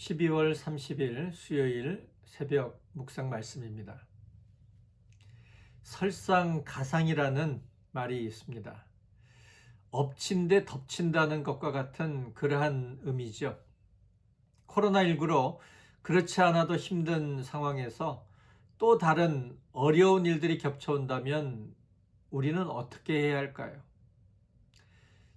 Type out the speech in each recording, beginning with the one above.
12월 30일 수요일 새벽 묵상 말씀입니다. 설상가상이라는 말이 있습니다. 엎친 데 덮친다는 것과 같은 그러한 의미죠. 코로나19로 그렇지 않아도 힘든 상황에서 또 다른 어려운 일들이 겹쳐온다면 우리는 어떻게 해야 할까요?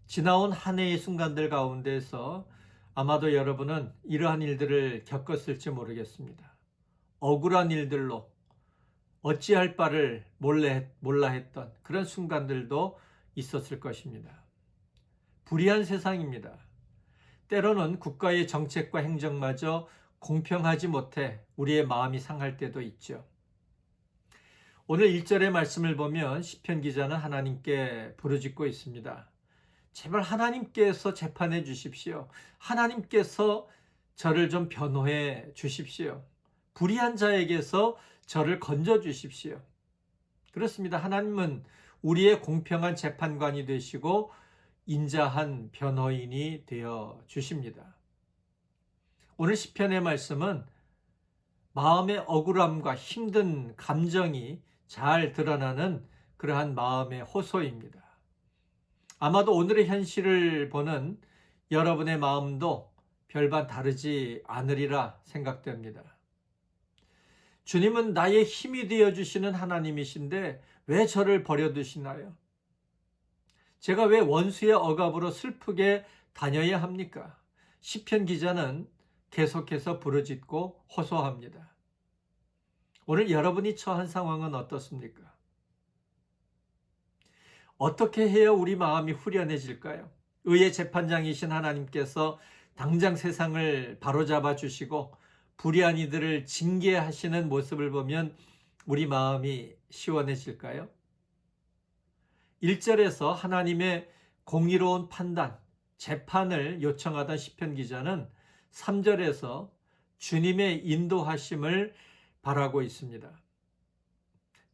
지나온 한 해의 순간들 가운데서 아마도 여러분은 이러한 일들을 겪었을지 모르겠습니다. 억울한 일들로 어찌할 바를 몰라 했던 그런 순간들도 있었을 것입니다. 불의한 세상입니다. 때로는 국가의 정책과 행정마저 공평하지 못해 우리의 마음이 상할 때도 있죠. 오늘 1절의 말씀을 보면 시편 기자는 하나님께 부르짖고 있습니다. 제발 하나님께서 재판해 주십시오. 하나님께서 저를 좀 변호해 주십시오. 불의한 자에게서 저를 건져 주십시오. 그렇습니다. 하나님은 우리의 공평한 재판관이 되시고 인자한 변호인이 되어 주십니다. 오늘 시편의 말씀은 마음의 억울함과 힘든 감정이 잘 드러나는 그러한 마음의 호소입니다. 아마도 오늘의 현실을 보는 여러분의 마음도 별반 다르지 않으리라 생각됩니다. 주님은 나의 힘이 되어주시는 하나님이신데 왜 저를 버려두시나요? 제가 왜 원수의 억압으로 슬프게 다녀야 합니까? 시편 기자는 계속해서 부르짖고 호소합니다. 오늘 여러분이 처한 상황은 어떻습니까? 어떻게 해야 우리 마음이 후련해질까요? 의의 재판장이신 하나님께서 당장 세상을 바로잡아 주시고 불의한 이들을 징계하시는 모습을 보면 우리 마음이 시원해질까요? 1절에서 하나님의 공의로운 판단, 재판을 요청하던 시편 기자는 3절에서 주님의 인도하심을 바라고 있습니다.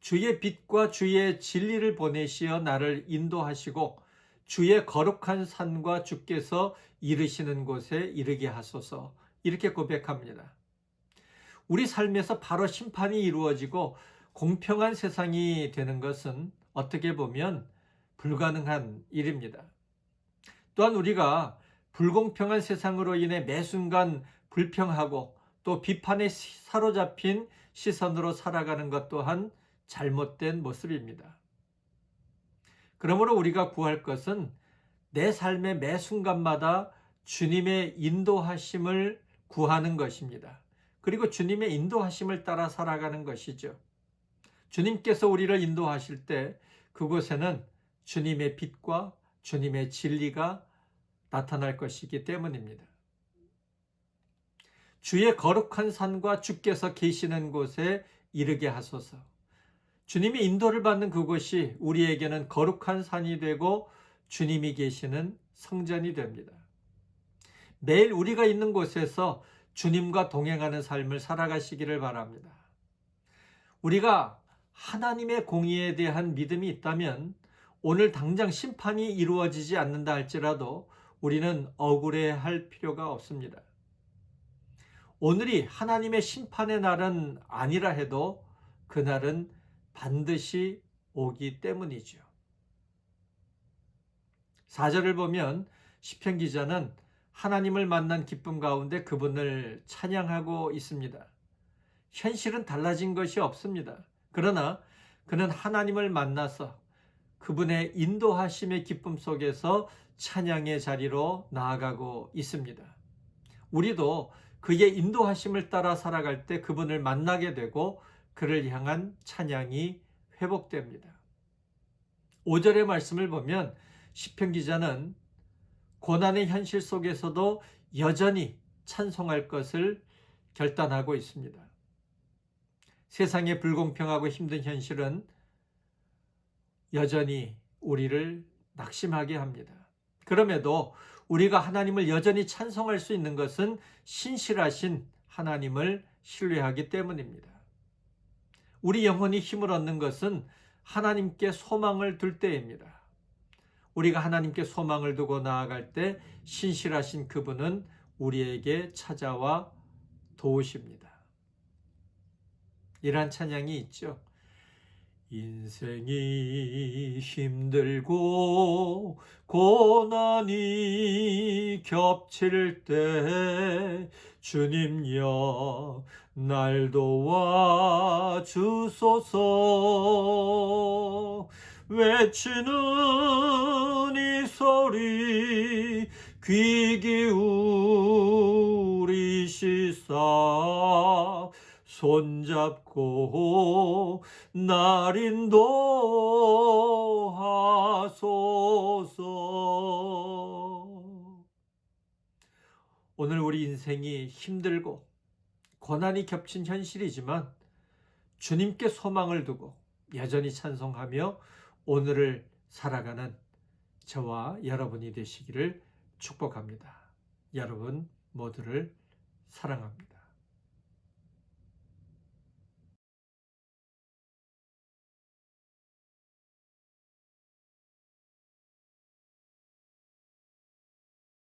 주의 빛과 주의 진리를 보내시어 나를 인도하시고 주의 거룩한 산과 주께서 이르시는 곳에 이르게 하소서, 이렇게 고백합니다. 우리 삶에서 바로 심판이 이루어지고 공평한 세상이 되는 것은 어떻게 보면 불가능한 일입니다. 또한 우리가 불공평한 세상으로 인해 매 순간 불평하고 또 비판에 사로잡힌 시선으로 살아가는 것 또한 잘못된 모습입니다. 그러므로 우리가 구할 것은 내 삶의 매 순간마다 주님의 인도하심을 구하는 것입니다. 그리고 주님의 인도하심을 따라 살아가는 것이죠. 주님께서 우리를 인도하실 때 그곳에는 주님의 빛과 주님의 진리가 나타날 것이기 때문입니다. 주의 거룩한 산과 주께서 계시는 곳에 이르게 하소서. 주님이 인도를 받는 그곳이 우리에게는 거룩한 산이 되고 주님이 계시는 성전이 됩니다. 매일 우리가 있는 곳에서 주님과 동행하는 삶을 살아가시기를 바랍니다. 우리가 하나님의 공의에 대한 믿음이 있다면 오늘 당장 심판이 이루어지지 않는다 할지라도 우리는 억울해할 필요가 없습니다. 오늘이 하나님의 심판의 날은 아니라 해도 그날은 반드시 오기 때문이죠. 4절을 보면 시편 기자는 하나님을 만난 기쁨 가운데 그분을 찬양하고 있습니다. 현실은 달라진 것이 없습니다. 그러나 그는 하나님을 만나서 그분의 인도하심의 기쁨 속에서 찬양의 자리로 나아가고 있습니다. 우리도 그의 인도하심을 따라 살아갈 때 그분을 만나게 되고 그를 향한 찬양이 회복됩니다. 5절의 말씀을 보면 시편 기자는 고난의 현실 속에서도 여전히 찬송할 것을 결단하고 있습니다. 세상의 불공평하고 힘든 현실은 여전히 우리를 낙심하게 합니다. 그럼에도 우리가 하나님을 여전히 찬송할 수 있는 것은 신실하신 하나님을 신뢰하기 때문입니다. 우리 영혼이 힘을 얻는 것은 하나님께 소망을 둘 때입니다. 우리가 하나님께 소망을 두고 나아갈 때 신실하신 그분은 우리에게 찾아와 도우십니다. 이란 찬양이 있죠. 인생이 힘들고 고난이 겹칠 때 주님여 날 도와 주소서. 외치는 이 소리 귀 기울이시사 손잡고 날 인도하소서. 오늘 우리 인생이 힘들고 고난이 겹친 현실이지만 주님께 소망을 두고 여전히 찬송하며 오늘을 살아가는 저와 여러분이 되시기를 축복합니다. 여러분 모두를 사랑합니다.